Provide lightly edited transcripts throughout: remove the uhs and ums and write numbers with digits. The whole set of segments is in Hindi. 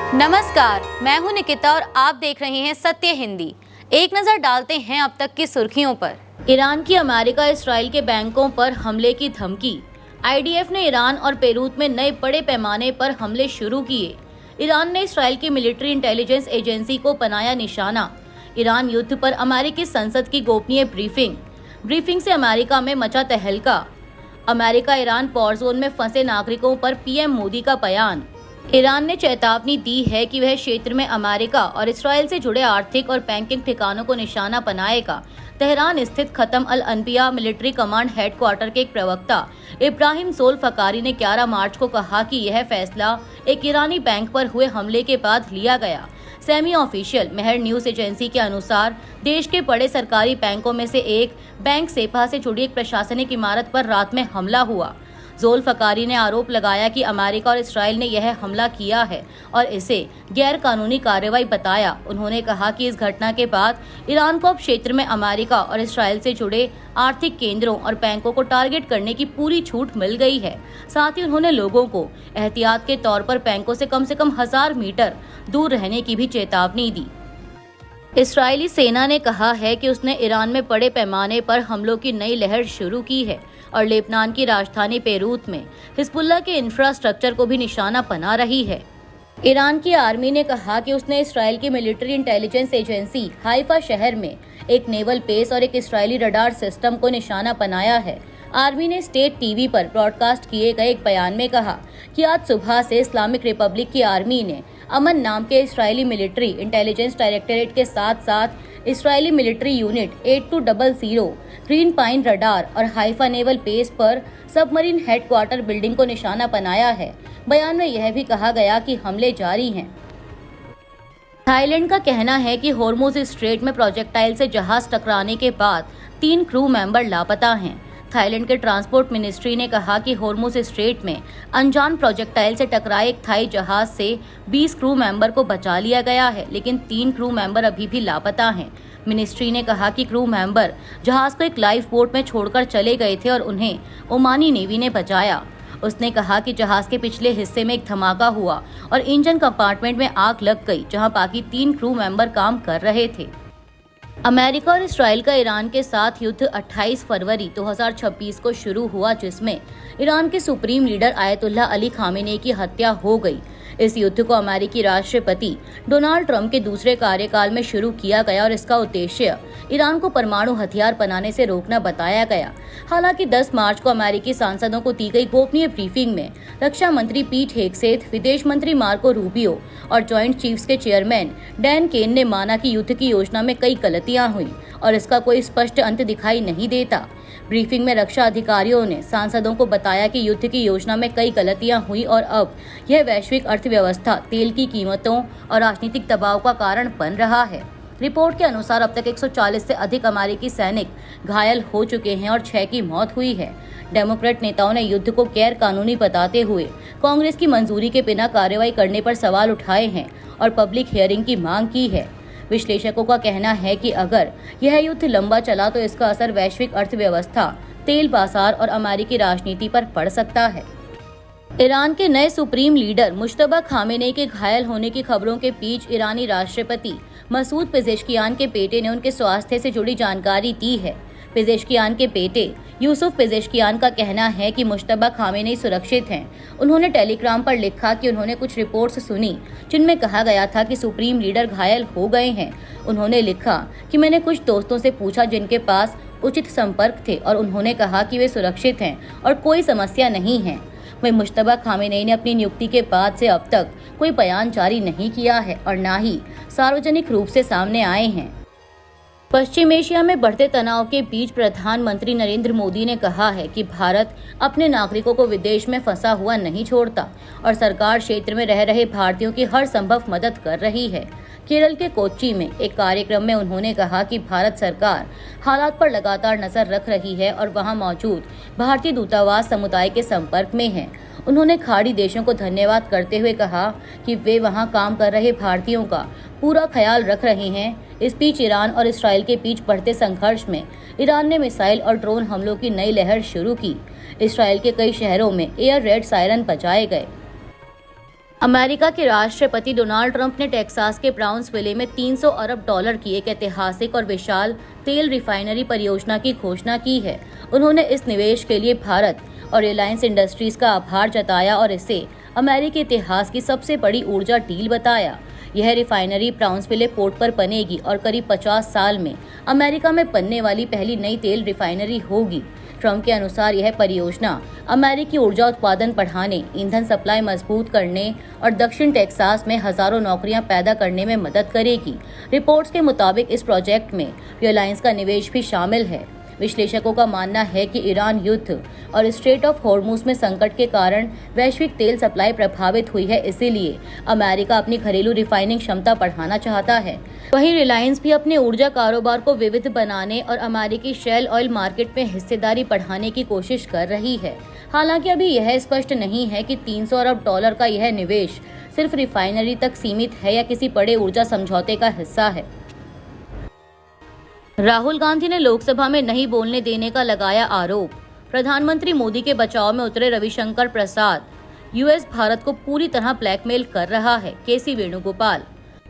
नमस्कार, मैं हूं निकिता और आप देख रहे हैं सत्य हिंदी। एक नजर डालते हैं अब तक की सुर्खियों पर। ईरान की अमेरिका इसराइल के बैंकों पर हमले की धमकी। आईडीएफ ने ईरान और पेरूत में नए बड़े पैमाने पर हमले शुरू किए। ईरान ने इसराइल की मिलिट्री इंटेलिजेंस एजेंसी को बनाया निशाना। ईरान युद्ध पर अमेरिकी संसद की गोपनीय ब्रीफिंग से अमेरिका में मचा तहलका। अमेरिका ईरान वॉर जोन में फंसे नागरिकों पर पीएम मोदी का बयान। ईरान ने चेतावनी दी है कि वह क्षेत्र में अमेरिका और इसराइल से जुड़े आर्थिक और बैंकिंग ठिकानों को निशाना बनाएगा। तेहरान स्थित खत्म अल अनबिया मिलिट्री कमांड हेडक्वार्टर के एक प्रवक्ता इब्राहिम ज़ोल्फ़कारी ने 11 मार्च को कहा कि यह फैसला एक ईरानी बैंक पर हुए हमले के बाद लिया गया। सेमी ऑफिशियल मेहर न्यूज एजेंसी के अनुसार देश के बड़े सरकारी बैंकों में से एक बैंक सेपा से जुड़ी एक प्रशासनिक इमारत पर रात में हमला हुआ। ज़ोल्फ़कारी ने आरोप लगाया कि अमेरिका और इसराइल ने यह हमला किया है और इसे गैर कानूनी कार्रवाई बताया। उन्होंने कहा कि इस घटना के बाद ईरान को अब क्षेत्र में अमेरिका और इसराइल से जुड़े आर्थिक केंद्रों और बैंकों को टारगेट करने की पूरी छूट मिल गई है। साथ ही उन्होंने लोगों को एहतियात के तौर पर बैंकों से कम 1000 मीटर दूर रहने की भी चेतावनी दी। इस्राएली सेना ने कहा है कि उसने ईरान में बड़े पैमाने पर हमलों की नई लहर शुरू की है और लेबनान की राजधानी बेरूत में हिजबुल्लाह के इंफ्रास्ट्रक्चर को भी निशाना बना रही है। ईरान की आर्मी ने कहा कि उसने इसराइल की मिलिट्री इंटेलिजेंस एजेंसी हाइफा शहर में एक नेवल बेस और एक इस्राएली रडार सिस्टम को निशाना बनाया है। आर्मी ने स्टेट टीवी पर ब्रॉडकास्ट किए गए एक बयान में कहा कि आज सुबह से इस्लामिक रिपब्लिक की आर्मी ने अमन नाम के इस्राएली मिलिट्री इंटेलिजेंस डायरेक्टरेट के साथ साथ Israeli military unit 8200 green pine radar और हाइफा नेवल बेस पर सबमरीन हेडक्वार्टर बिल्डिंग को निशाना बनाया है। बयान में यह भी कहा गया कि हमले जारी हैं। थाईलैंड का कहना है कि होर्मुज स्ट्रेट में प्रोजेक्टाइल से जहाज टकराने के बाद 3 क्रू मेंबर लापता हैं। थाईलैंड के ट्रांसपोर्ट मिनिस्ट्री ने कहा कि होर्मुज स्ट्रेट में अनजान प्रोजेक्टाइल से टकराए एक थाई जहाज से 20 क्रू मेंबर को बचा लिया गया है, लेकिन 3 क्रू मेंबर अभी भी लापता हैं। मिनिस्ट्री ने कहा कि क्रू मेंबर जहाज को एक लाइफ बोट में छोड़कर चले गए थे और उन्हें ओमानी नेवी ने बचाया। उसने कहा कि जहाज के पिछले हिस्से में एक धमाका हुआ और इंजन कंपार्टमेंट में आग लग गई, जहां बाकी 3 क्रू मेंबर काम कर रहे थे। अमेरिका और इसराइल का ईरान के साथ युद्ध 28 फरवरी 2026 को शुरू हुआ, जिसमें ईरान के supreme leader Ayatollah Ali Khamenei की हत्या हो गई। इस युद्ध को अमेरिकी राष्ट्रपति डोनाल्ड ट्रंप के दूसरे कार्यकाल में शुरू किया गया और इसका उद्देश्य ईरान को परमाणु हथियार बनाने से रोकना बताया गया। हालांकि 10 मार्च को अमेरिकी सांसदों को दी गई गोपनीय ब्रीफिंग में रक्षा मंत्री पीट हेगसेथ, विदेश मंत्री मार्को रूबियो और जॉइंट चीफ्स के चेयरमैन डैन केन ने माना कि युद्ध की योजना में कई गलतियां हुई और इसका कोई स्पष्ट अंत दिखाई नहीं देता। ब्रीफिंग में रक्षा अधिकारियों ने सांसदों को बताया कि युद्ध की योजना में कई गलतियां हुई और अब यह वैश्विक अर्थव्यवस्था, तेल की कीमतों और राजनीतिक दबाव का कारण बन रहा है। रिपोर्ट के अनुसार अब तक 140 से अधिक अमेरिकी सैनिक घायल हो चुके हैं और 6 की मौत हुई है। डेमोक्रेट नेताओं ने युद्ध को गैर कानूनी बताते हुए कांग्रेस की मंजूरी के बिना कार्रवाई करने पर सवाल उठाए हैं और पब्लिक हियरिंग की मांग की है। विश्लेषकों का कहना है कि अगर यह युद्ध लंबा चला तो इसका असर वैश्विक अर्थव्यवस्था, तेल बाजार और अमेरिकी राजनीति पर पड़ सकता है। ईरान के नए सुप्रीम लीडर मुश्तबा खामेनेई के घायल होने की खबरों के बीच ईरानी राष्ट्रपति मसूद पेजेश्कियान के बेटे ने उनके स्वास्थ्य से जुड़ी जानकारी दी है। पेजेश्कियान के बेटे यूसुफ पेजेश्कियान का कहना है कि मुश्तबा खामेनेई सुरक्षित हैं। उन्होंने टेलीग्राम पर लिखा कि उन्होंने कुछ रिपोर्ट्स सुनी जिनमें कहा गया था कि सुप्रीम लीडर घायल हो गए हैं। उन्होंने लिखा कि मैंने कुछ दोस्तों से पूछा जिनके पास उचित संपर्क थे और उन्होंने कहा कि वे सुरक्षित हैं और कोई समस्या नहीं है। वहीं मुश्तबा खामेनेई ने अपनी नियुक्ति के बाद से अब तक कोई बयान जारी नहीं किया है और न ही सार्वजनिक रूप से सामने आए हैं। पश्चिम एशिया में बढ़ते तनाव के बीच प्रधानमंत्री नरेंद्र मोदी ने कहा है कि भारत अपने नागरिकों को विदेश में फंसा हुआ नहीं छोड़ता और सरकार क्षेत्र में रह रहे भारतीयों की हर संभव मदद कर रही है। केरल के कोच्चि में एक कार्यक्रम में उन्होंने कहा कि भारत सरकार हालात पर लगातार नजर रख रही है और वहां मौजूद भारतीय दूतावास समुदाय के संपर्क में है। उन्होंने खाड़ी देशों को धन्यवाद करते हुए कहा कि वे वहां काम कर रहे भारतीयों का पूरा ख्याल रख रहे हैं। इस बीच ईरान और इसराइल के बीच बढ़ते संघर्ष में ईरान ने मिसाइल और ड्रोन हमलों की नई लहर शुरू की। इसराइल के कई शहरों में एयर रेड सायरन बजाए गए। अमेरिका के राष्ट्रपति डोनाल्ड ट्रंप ने टेक्सास के ब्राउन्सविले में 300 अरब डॉलर की एक ऐतिहासिक और विशाल तेल रिफाइनरी परियोजना की घोषणा की है। उन्होंने इस निवेश के लिए भारत और रिलायंस इंडस्ट्रीज का आभार जताया और इसे अमेरिकी इतिहास की सबसे बड़ी ऊर्जा डील बताया। यह रिफाइनरी ब्राउन्सविले पोर्ट पर बनेगी और करीब 50 साल में अमेरिका में बनने वाली पहली नई तेल रिफाइनरी होगी। ट्रंप के अनुसार यह परियोजना अमेरिकी ऊर्जा उत्पादन बढ़ाने, ईंधन सप्लाई मजबूत करने और दक्षिण टेक्सास में हजारों नौकरियां पैदा करने में मदद करेगी। रिपोर्ट्स के मुताबिक इस प्रोजेक्ट में रिलायंस का निवेश भी शामिल है। विश्लेषकों का मानना है कि ईरान युद्ध और स्ट्रेट ऑफ हॉर्मुज में संकट के कारण वैश्विक तेल सप्लाई प्रभावित हुई है, इसीलिए अमेरिका अपनी घरेलू रिफाइनिंग क्षमता बढ़ाना चाहता है। वहीं रिलायंस भी अपने ऊर्जा कारोबार को विविध बनाने और अमेरिकी शेल ऑयल मार्केट में हिस्सेदारी बढ़ाने की कोशिश कर रही है। हालांकि अभी यह स्पष्ट नहीं है कि 300 अरब डॉलर का यह निवेश सिर्फ रिफाइनरी तक सीमित है या किसी बड़े ऊर्जा समझौते का हिस्सा है। राहुल गांधी ने लोकसभा में नहीं बोलने देने का लगाया आरोप। प्रधानमंत्री मोदी के बचाव में उतरे रविशंकर प्रसाद। यूएस भारत को पूरी तरह ब्लैकमेल कर रहा है, केसी वेणुगोपाल।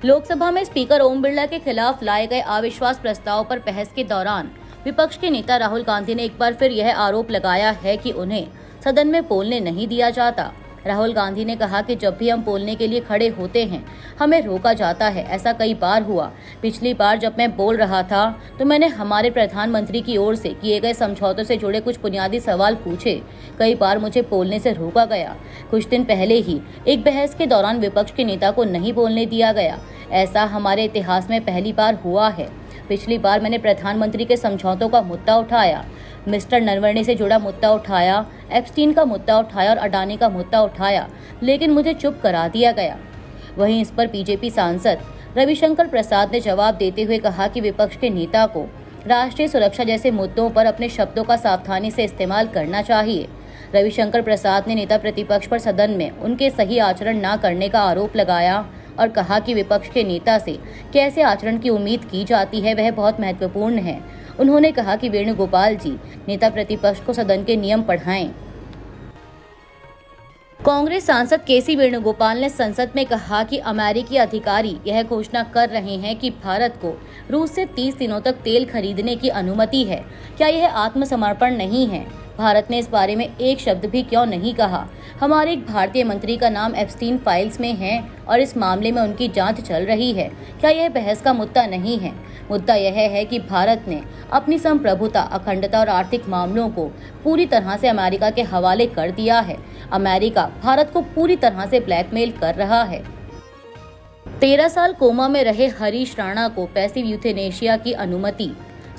लोकसभा में स्पीकर ओम बिरला के खिलाफ लाए गए अविश्वास प्रस्ताव पर बहस के दौरान विपक्ष के नेता राहुल गांधी ने एक बार फिर यह आरोप लगाया है कि उन्हें सदन में बोलने नहीं दिया जाता। राहुल गांधी ने कहा कि जब भी हम बोलने के लिए खड़े होते हैं हमें रोका जाता है। ऐसा कई बार हुआ। पिछली बार जब मैं बोल रहा था तो मैंने हमारे प्रधानमंत्री की ओर से किए गए समझौतों से जुड़े कुछ बुनियादी सवाल पूछे। कई बार मुझे बोलने से रोका गया। कुछ दिन पहले ही एक बहस के दौरान विपक्ष के नेता को नहीं बोलने दिया गया। ऐसा हमारे इतिहास में पहली बार हुआ है। पिछली बार मैंने प्रधानमंत्री के समझौतों का मुद्दा उठाया, मिस्टर नरवणे से जुड़ा मुद्दा उठाया, एप्स्टीन का मुद्दा उठाया और अडानी का मुद्दा उठाया, लेकिन मुझे चुप करा दिया गया। वहीं इस पर बीजेपी सांसद रविशंकर प्रसाद ने जवाब देते हुए कहा कि विपक्ष के नेता को राष्ट्रीय सुरक्षा जैसे मुद्दों पर अपने शब्दों का सावधानी से इस्तेमाल करना चाहिए। रविशंकर प्रसाद ने नेता प्रतिपक्ष पर सदन में उनके सही आचरण न करने का आरोप लगाया और कहा कि विपक्ष के नेता से कैसे आचरण की उम्मीद की जाती है वह बहुत महत्वपूर्ण है। उन्होंने कहा कि वेणुगोपाल जी नेता प्रतिपक्ष को सदन के नियम पढ़ाएं। कांग्रेस सांसद केसी वेणुगोपाल ने संसद में कहा कि अमेरिकी अधिकारी यह घोषणा कर रहे हैं कि भारत को रूस से 30 दिनों तक तेल खरीदने की अनुमति है। क्या यह आत्मसमर्पण नहीं है? भारत ने इस बारे में एक शब्द भी क्यों नहीं कहा? हमारे एक भारतीय मंत्री का नाम एप्स्टीन फाइल्स में है और इस मामले में उनकी जांच चल रही है। क्या यह बहस का मुद्दा नहीं है? मुद्दा यह है कि भारत ने अपनी संप्रभुता, अखंडता और आर्थिक मामलों को पूरी तरह से अमेरिका के हवाले कर दिया है। अमेरिका भारत को पूरी तरह से ब्लैकमेल कर रहा है। 13 साल कोमा में रहे हरीश राणा को पैसिव यूथेनेशिया की अनुमति।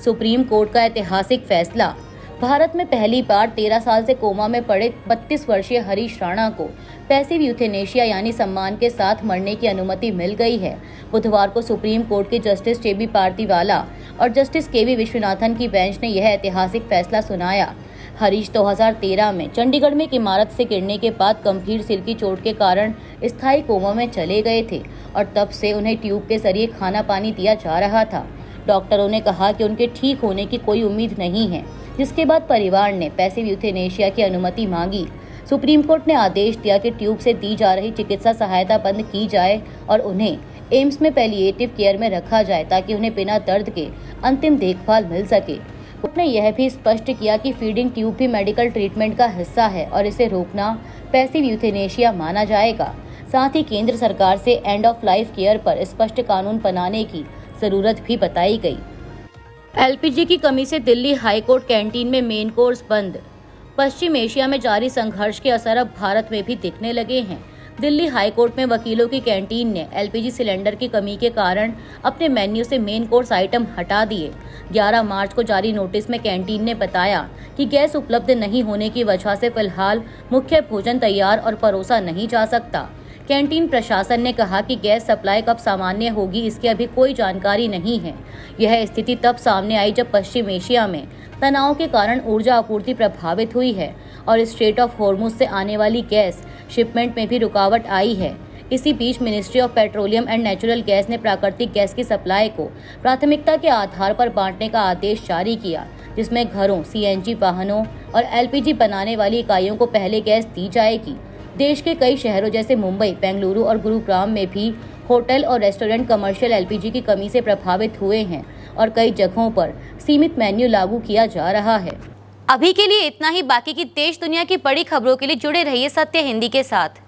सुप्रीम कोर्ट का ऐतिहासिक फैसला। भारत में पहली बार 13 साल से कोमा में पड़े 32 वर्षीय हरीश राणा को पैसिव यूथेनेशिया यानी सम्मान के साथ मरने की अनुमति मिल गई है। बुधवार को सुप्रीम कोर्ट के जस्टिस जेबी पार्दीवाला और जस्टिस केवी विश्वनाथन की बेंच ने यह ऐतिहासिक फैसला सुनाया। हरीश 2013 में चंडीगढ़ में एक इमारत से गिरने के बाद गंभीर सिर की चोट के कारण स्थायी कोमा में चले गए थे और तब से उन्हें ट्यूब के जरिए खाना पानी दिया जा रहा था। डॉक्टरों ने कहा कि उनके ठीक होने की कोई उम्मीद नहीं है, जिसके बाद परिवार ने पैसिव यूथेनेशिया की अनुमति मांगी। सुप्रीम कोर्ट ने आदेश दिया कि ट्यूब से दी जा रही चिकित्सा सहायता बंद की जाए और उन्हें एम्स में पैलिएटिव केयर में रखा जाए ताकि उन्हें बिना दर्द के अंतिम देखभाल मिल सके। कोर्ट ने यह भी स्पष्ट किया कि फीडिंग ट्यूब भी मेडिकल ट्रीटमेंट का हिस्सा है और इसे रोकना पैसिव यूथेनेशिया माना जाएगा। साथ ही केंद्र सरकार से एंड ऑफ लाइफ केयर पर स्पष्ट कानून बनाने की जरूरत भी बताई गई। एलपीजी की कमी से दिल्ली हाईकोर्ट कैंटीन में मेन कोर्स बंद। पश्चिम एशिया में जारी संघर्ष के असर अब भारत में भी दिखने लगे हैं। दिल्ली हाईकोर्ट में वकीलों की कैंटीन ने एलपीजी सिलेंडर की कमी के कारण अपने मेन्यू से मेन कोर्स आइटम हटा दिए। 11 मार्च को जारी नोटिस में कैंटीन ने बताया कि गैस उपलब्ध नहीं होने की वजह से फिलहाल मुख्य भोजन तैयार और परोसा नहीं जा सकता। कैंटीन प्रशासन ने कहा कि गैस सप्लाई कब सामान्य होगी इसकी अभी कोई जानकारी नहीं है। यह स्थिति तब सामने आई जब पश्चिम एशिया में तनाव के कारण ऊर्जा आपूर्ति प्रभावित हुई है और स्ट्रेट ऑफ हॉर्मुज से आने वाली गैस शिपमेंट में भी रुकावट आई है। इसी बीच ministry of petroleum and natural gas ने प्राकृतिक गैस की सप्लाई को प्राथमिकता के आधार पर बांटने का आदेश जारी किया, जिसमें घरों, सीएनजी वाहनों और एलपीजी बनाने वाली इकाइयों को पहले गैस दी जाएगी। देश के कई शहरों जैसे मुंबई, बेंगलुरु और गुरुग्राम में भी होटल और रेस्टोरेंट कमर्शियल एलपीजी की कमी से प्रभावित हुए हैं और कई जगहों पर सीमित मेन्यू लागू किया जा रहा है। अभी के लिए इतना ही। बाकी की देश दुनिया की बड़ी खबरों के लिए जुड़े रहिए सत्य हिंदी के साथ।